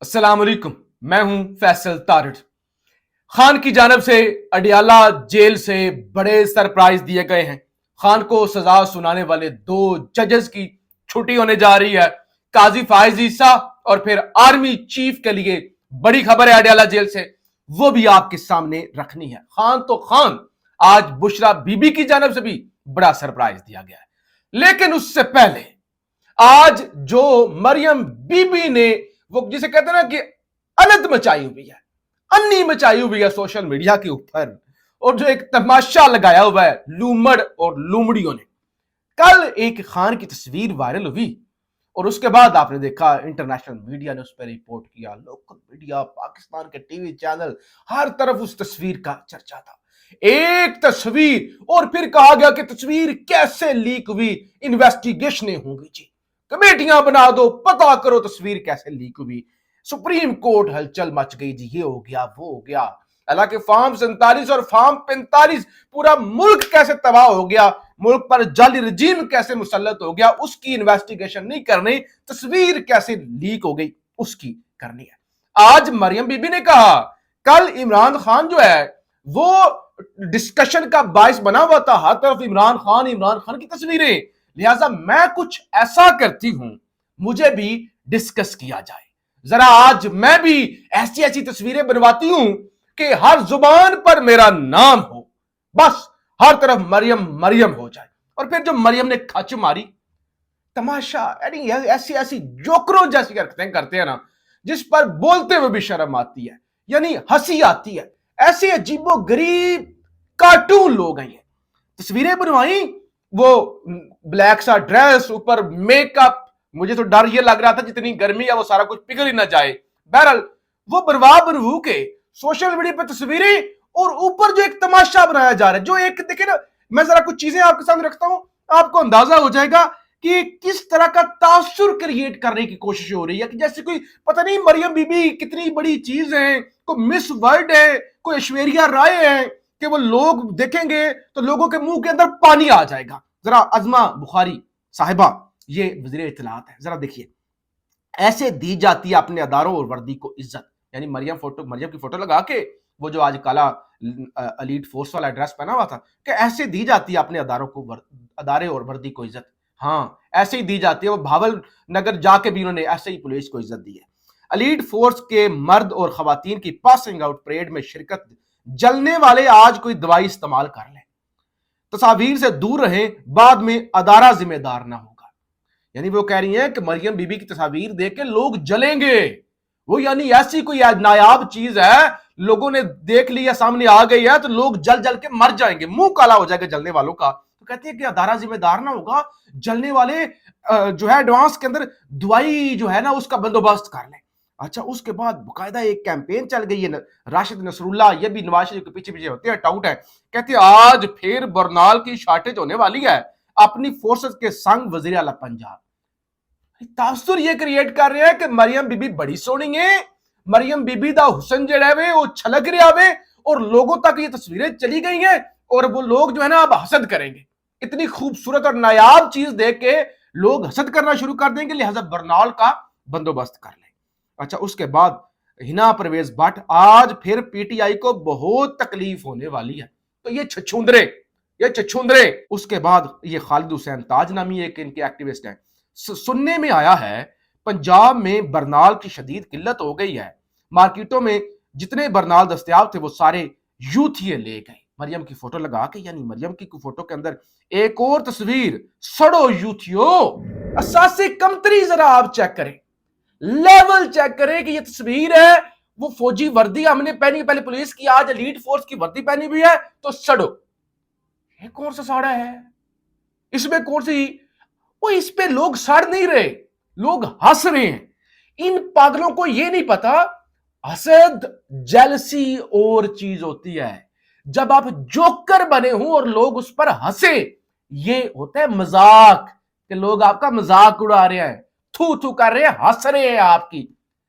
अस्सलाम वालेकुम। मैं हूं फैसल तारिड़। खान की जानब से अडियाला जेल से बड़े सरप्राइज दिए गए हैं। खान को सजा सुनाने वाले दो जजेस की छुट्टी होने जा रही है। काजी फाइज ईसा और फिर आर्मी चीफ के लिए बड़ी खबर है अडियाला जेल से, वो भी आपके सामने रखनी है। खान तो खान, आज बुशरा बीबी की जानब से भी बड़ा सरप्राइज दिया गया है। लेकिन उससे पहले आज जो मरियम बीबी ने, वो जिसे कहते हैं ना कि अनत मचाई हुई है, अन्नी मचाई हुई है सोशल मीडिया के ऊपर, और जो एक तमाशा लगाया हुआ है लूमड़ और लूमड़ियों ने। कल एक खान की तस्वीर वायरल हुई और उसके बाद आपने देखा इंटरनेशनल मीडिया ने उस पर रिपोर्ट किया, लोकल मीडिया, पाकिस्तान के टीवी चैनल, हर तरफ उस तस्वीर का चर्चा था। एक तस्वीर, और फिर कहा गया कि तस्वीर कैसे लीक हुई, इन्वेस्टिगेशनें होंगी जी, कमेटियां बना दो, पता करो तस्वीर कैसे लीक हुई। सुप्रीम कोर्ट हलचल मच गई जी, ये हो गया वो हो गया। हालांकि फार्म 47 और फार्म 45 पूरा मुल्क कैसे तबाह हो गया, मुल्क पर जाली रजीम कैसे मुसल्लत हो गया, उसकी इन्वेस्टिगेशन नहीं करनी, तस्वीर कैसे लीक हो गई उसकी करनी है। आज मरियम बीबी ने कहा, कल इमरान खान जो है वो डिस्कशन का बायस बना हुआ था, हर तरफ इमरान खान की तस्वीरें, लिहाजा मैं कुछ ऐसा करती हूं, मुझे भी डिस्कस किया जाए। जरा आज मैं भी ऐसी ऐसी तस्वीरें बनवाती हूं कि हर जुबान पर मेरा नाम हो, बस हर तरफ मरियम मरियम हो जाए। और फिर जो मरियम ने खच मारी, तमाशा, यानी ऐसी ऐसी जोकरों जैसी हरकतें करते हैं ना, जिस पर बोलते हुए भी शर्म आती है, यानी हंसी आती है। ऐसे अजीबो गरीब कार्टून लोग हैं ये। तस्वीरें बनवाई, वो ब्लैक सा ड्रेस, ऊपर मेकअप, मुझे तो डर ये लग रहा था जितनी गर्मी है वो सारा कुछ पिघल ही ना जाए। बहरहाल वो बनवा बनवू के सोशल मीडिया पर तस्वीरें, और ऊपर जो एक तमाशा बनाया जा रहा है, जो एक देखे ना, मैं जरा कुछ चीजें आपके सामने रखता हूं, आपको अंदाजा हो जाएगा कि किस तरह का तासुर क्रिएट करने की कोशिश हो रही है, कि जैसे कोई पता नहीं मरियम बीबी कितनी बड़ी चीज है, कोई मिस वर्ल्ड है, कोई ऐश्वर्या राय है, कि वो लोग देखेंगे तो लोगों के मुंह के अंदर पानी आ जाएगा। जरा अजमा बुखारी साहिबा, ये वज़ीर इत्तलात है, जरा देखिए, ऐसे दी जाती है अपने अदारों और वर्दी को इज्जत। यानी मरियम की फोटो लगा के, वो जो आज काला एलीट फोर्स वाला ड्रेस पहना हुआ था, कि ऐसे दी जाती है अपने अदारे और वर्दी को इज्जत। हाँ, ऐसे ही दी जाती है। वो भावल नगर जाके भी उन्होंने ऐसे ही पुलिस को इज्जत दी है। एलीट फोर्स के मर्द और खवातीन की पासिंग आउट परेड में शिरकत, जलने वाले आज कोई दवाई इस्तेमाल कर लें, तस्वीर से दूर रहें, बाद में अदारा जिम्मेदार ना होगा। यानी वो कह रही हैं कि मरियम बीबी की तस्वीर देख के लोग जलेंगे, वो यानी ऐसी कोई नायाब चीज है, लोगों ने देख लिया, सामने आ गई है, तो लोग जल जल के मर जाएंगे, मुंह काला हो जाएगा जलने वालों का। तो कहती है कि अदारा जिम्मेदार ना होगा, जलने वाले जो है एडवांस के अंदर दवाई जो है ना उसका बंदोबस्त कर लें। अच्छा, उसके बाद बकायदा एक कैंपेन चल गई है, राशिद नसरुल्लाह, ये भी नवाज शरीफ के पीछे पीछे होते हैं, टाउट है, कहते हैं आज फिर बरनाल की शार्टेज होने वाली है, अपनी फोर्सेस के संग वजीर आला पंजाब। तासुर ये क्रिएट कर रहे हैं कि मरियम बीबी बड़ी सोहनी है, मरियम बीबी दा हुसन जड़ा है वो छलक रहा है, और लोगों तक ये तस्वीरें चली गई हैं, और वो लोग जो है ना अब हसद करेंगे। इतनी खूबसूरत और नायाब चीज देख के लोग हसद करना शुरू कर देंगे, लिहाजा बरनाल का बंदोबस्त कर लें। अच्छा, उसके बाद हिना परवेज भट्ट, आज फिर पीटीआई को बहुत तकलीफ होने वाली है, तो ये छछूंदरे। उसके बाद ये खालिद हुसैन ताज नामी एक इनके एक्टिविस्ट हैं, सुनने में आया है पंजाब में बरनाल की शदीद किल्लत हो गई है, मार्केटों में जितने बरनाल दस्तयाब थे वो सारे यूथिये ले गए। मरियम की फोटो लगा के, यानी मरियम की फोटो के अंदर एक और तस्वीर, सड़ो यूथियो। असासे कमतरी जरा आप चेक करें, लेवल चेक करें कि ये तस्वीर है, वो फौजी वर्दी हमने पहनी, पहले पुलिस की, आज एलीट फोर्स की वर्दी पहनी हुई है, तो सड़ो। ये कौन सा साड़ा है, इसमें कौन सी, वो इस पे लोग सड़ नहीं रहे, लोग हंस रहे हैं। इन पागलों को ये नहीं पता हसद जेलसी और चीज होती है, जब आप जोकर बने हो और लोग उस पर हंसे, ये होता है मजाक, कि लोग आपका मजाक उड़ा रहे हैं, थू थू कर रहे हैं, हंस रहे हैं आपकी,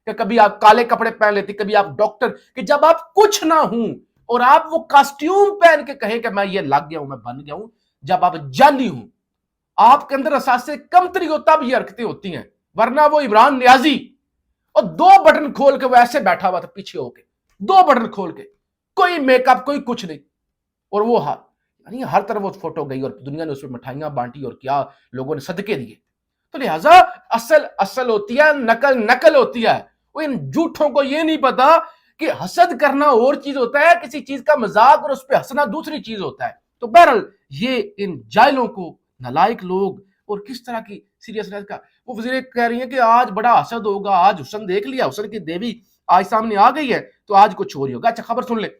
कि कभी आप काले कपड़े पहन लेते, कभी आप डॉक्टर, कि जब आप कुछ ना हो और आप वो कॉस्ट्यूम पहन के कहें कि मैं ये लग गया हूं, मैं बन गया हूं, जब आप जाली हूं, आपके अंदर असासे कमतरी हो, तब ये हरकतें होती हैं। वरना वो इमरान नियाजी, اور 2 बटन खोल के वो ऐसे बैठा हुआ था पीछे होके, 2 बटन खोल के, कोई मेकअप, कोई कुछ नहीं। और वो यानी हर तरफ वो फोटो गई और दुनिया ने उसमें मिठाइयां बांटी और क्या लोगों ने सदके दिए। तो लिहाजा असल असल होती है, नकल नकल होती है। वो इन झूठों को ये नहीं पता कि हसद करना और चीज होता है, किसी चीज का मजाक और उस पर हंसना दूसरी चीज होता है। तो बहरहाल ये इन जाहिलों को, नालायक लोग, और किस तरह की सीरियसनेस का, वो वजीर कह रही है कि आज बड़ा हसद होगा, आज हुसन देख लिया, हुसन की देवी आज सामने आ गई है, तो आज कुछ और ही होगा। अच्छा खबर सुन ले,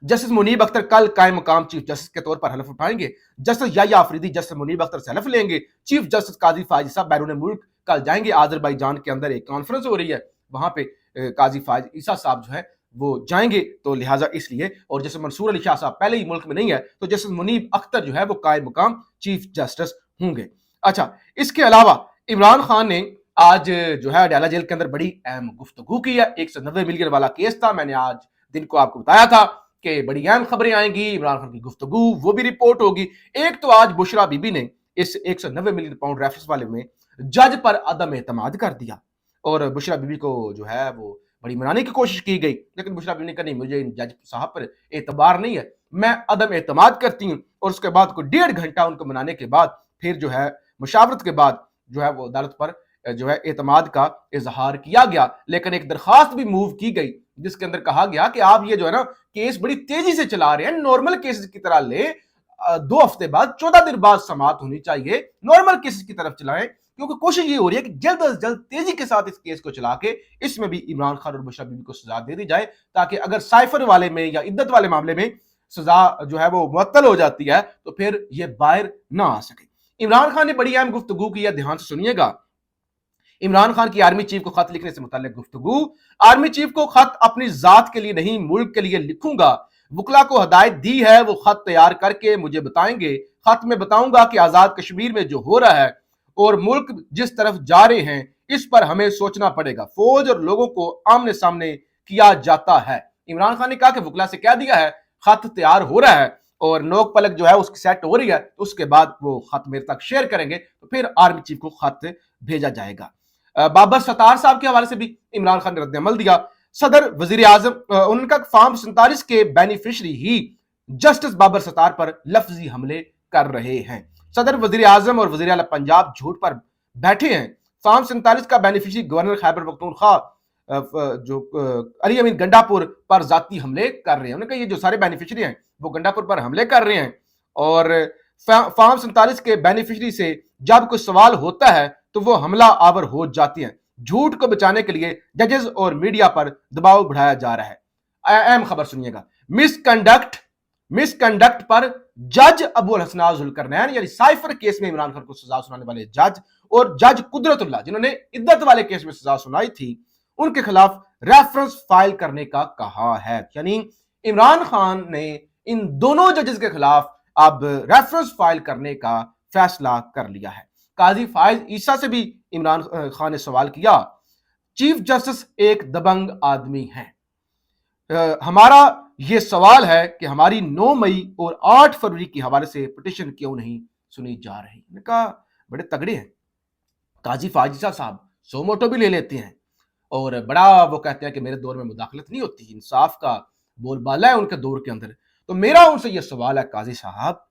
जस्टिस मुनीब अख्तर कल कायम मकाम चीफ जस्टिस के तौर पर हलफ उठाएंगे। जस्टिस याह्या अफरीदी जस्टिस मुनीब अख्तर से हलफ लेंगे। चीफ जस्टिस काजी फायज ईसा बैरून मुल्क कल जाएंगे। आजरबाईजान के अंदर एक कॉन्फ्रेंस हो रही है, वहां पे काजी फायज ईसा साहब जो है वो जाएंगे, तो लिहाजा इसलिए, और जैसे मंसूर अली शाह साहब पहले ही मुल्क में नहीं है, तो जस्टिस मुनीब अख्तर जो है वो कायम मकाम चीफ जस्टिस होंगे। अच्छा, इसके अलावा इमरान खान ने आज जो है अडयाला जेल के अंदर बड़ी अहम गुफ्तगू की है। 190 मिलियन वाला केस था, मैंने आज दिन को आपको बताया था कि बड़ी अहम खबरें आएंगी, इमरान खान की गुफ्तगू वो भी रिपोर्ट होगी। एक तो आज बुशरा बीबी ने इस 190 मिलियन पाउंड रेफरेंस वाले में जज पर अदम एतमाद कर दिया, और बुशरा बीबी को जो है वो बड़ी मनाने की कोशिश की गई, लेकिन बुशरा बीबी ने कहा नहीं, मुझे इन जज साहब पर एतबार नहीं है, मैं अदम एतमाद करती हूँ। और उसके बाद को 1.5 घंटा उनको मनाने के बाद फिर जो है मुशावरत के बाद जो है वो अदालत पर जो है एतमाद का इजहार किया गया। लेकिन एक दरखास्त भी मूव की गई जिसके अंदर कहा गया कि आप ये जो है ना केस बड़ी तेजी से चला रहे हैं, नॉर्मल केसेस की तरह ले, 2 हफ्ते बाद 14 दिन बाद समाप्त होनी चाहिए, नॉर्मल केसेस की तरफ चलाएं, क्योंकि कोशिश ये हो रही है कि जल्द अज जल्द तेजी के साथ इस केस को चला के इसमें भी इमरान खान और बुशरा बीबी को सजा दे दी जाए, ताकि अगर साइफर वाले में या इद्दत वाले मामले में सजा जो है वो मुअत्तल हो जाती है तो फिर ये बाहर ना आ सके। इमरान खान ने बड़ी अहम गुफ्तगू की है, ध्यान से सुनिएगा। इमरान खान की आर्मी चीफ को खत लिखने से मुताल्लिक गुफ्तगू। आर्मी चीफ को खत अपनी जात के लिए नहीं, मुल्क के लिए लिखूंगा। वकला को हदायत दी है, वो खत तैयार करके मुझे बताएंगे। खत में बताऊंगा कि आजाद कश्मीर में जो हो रहा है और मुल्क जिस तरफ जा रहे हैं, इस पर हमें सोचना पड़ेगा। फौज और लोगों को आमने सामने किया जाता है। इमरान खान ने कहा कि वकला से कह दिया है, खत तैयार हो रहा है और नोक पलक जो है उसकी सेट हो रही है, तो उसके बाद वो खत मेरे तक शेयर करेंगे, तो फिर आर्मी चीफ को खत भेजा जाएगा। बाबर सत्तार साहब के हवाले से भी इमरान खान ने रद्द अमल दिया। सदर वजीर आजम उनका फॉर्म 47 के बेनिफिशरी ही जस्टिस बाबर सत्तार पर लफ्जी हमले कर रहे हैं। सदर वजीर आजम और वजीर आला पंजाब झूठ पर बैठे हैं। फॉर्म 47 का बेनिफिशरी गवर्नर खैबर पख्तूनख्वा जो अली अमीन गंडापुर पर जाती हमले कर रहे हैं। उन्होंने कहा ये जो सारे बेनिफिशरी हैं वो गंडापुर पर हमले कर रहे हैं, और फॉर्म 47 के बेनिफिशरी से जब कोई सवाल होता है तो वो हमला आवर हो जाती हैं। झूठ को बचाने के लिए जजेस और मीडिया पर दबाव बढ़ाया जा रहा है। अहम खबर सुनिएगा, मिसकंडक्ट पर जज अबुल हसनाज जुल्करनैन यानी साइफर केस में इमरान खान को सजा सुनाने वाले जज और जज कुदरतुल्लाह जिन्होंने इद्दत वाले केस में सजा सुनाई थी, उनके खिलाफ रेफरेंस फाइल करने का कहा है। यानी इमरान खान ने इन दोनों जजेस के खिलाफ अब रेफरेंस फाइल करने का फैसला कर लिया है। काजी फायज ईसा से भी इमरान खान ने सवाल किया, चीफ जस्टिस एक दबंग आदमी है, हमारा यह सवाल है कि हमारी 9 मई और 8 फरवरी के हवाले से पिटिशन क्यों नहीं सुनी जा रही। मैंने कहा बड़े तगड़े हैं काजी फायज ईसा साहब, सो मोटो भी ले लेते हैं और बड़ा वो कहते हैं कि मेरे दौर में मुदाखलत नहीं होती, इंसाफ का बोलबाला है उनके दौर के अंदर। तो मेरा उनसे यह सवाल है काजी साहब,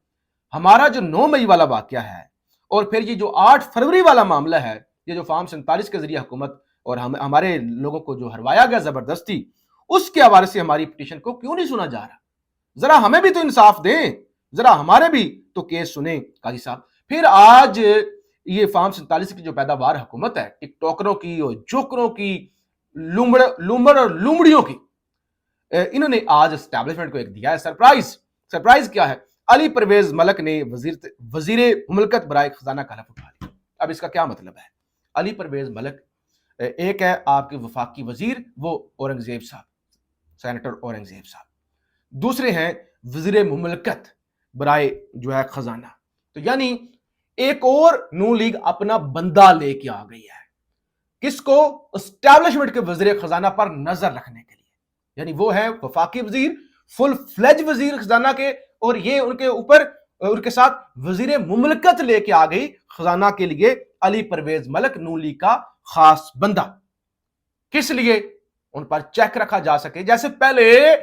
हमारा जो 9 मई वाला वाकया है और फिर ये जो 8 फरवरी वाला मामला है, ये जो फॉर्म 47 के जरिए हुकूमत और हमारे लोगों को जो हरवाया गया जबरदस्ती, उसके हवाले से हमारी पिटीशन को क्यों नहीं सुना जा रहा? जरा हमें भी तो इंसाफ दें, जरा हमारे भी तो केस सुने काजी साहब। फिर आज ये फॉर्म 47 की जो पैदावार हुकूमत है, टिकटॉकरों की और जोकरों की, लूमड़ और लूमड़ियों की, इन्होंने आज एस्टैब्लिशमेंट को एक दिया है सरप्राइज क्या है? अली परवेज मलक ने वजीर मुमलकत बराए खजाना का हलफ उठा लिया। अब इसका क्या मतलब है? अली परवेज मलक एक है आपके वफाकी वजीर, वो औरंगजेब साहब, सेनेटर औरंगजेब साहब, दूसरे हैं वजीर मुमलकत बराए जो है खजाना। तो यानी एक और नून लीग अपना बंदा लेके आ गई है, किसको? एस्टैब्लिशमेंट के वजीर खजाना पर नजर रखने के लिए। यानी वो है वफाकी वजीर, फुल फ्लेज वजीर खजाना के, और ये उनके ऊपर उनके साथ वजीर मुमलकत लेके आ गई खजाना के लिए अली परवेज मलक, नून लीग का खास बंदा। किस लिए? उन पर चेक रखा जा सके। जैसे पहले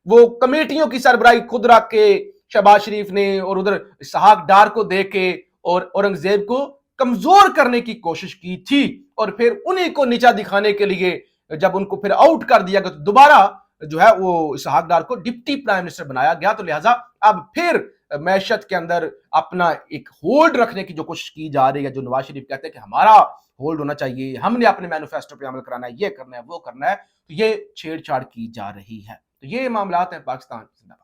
वो कमेटियों की सरबराही खुद रख के शहबाज शरीफ ने और उधर इसहाक डार को दे के और औरंगजेब को कमजोर करने की कोशिश की थी, और फिर उन्हीं को नीचा दिखाने के लिए जब उनको फिर आउट कर दिया गया तो दोबारा जो है वो इसहाक डार को डिप्टी प्राइम मिनिस्टर बनाया गया। तो लिहाजा अब फिर मैशत के अंदर अपना एक होल्ड रखने की जो कोशिश की जा रही है, जो नवाज शरीफ कहते हैं कि हमारा होल्ड होना चाहिए, हमने अपने मैनिफेस्टो पे अमल कराना है, ये करना है, वो करना है, तो ये छेड़छाड़ की जा रही है। तो ये मामलात हैं पाकिस्तान जिंदाबाद।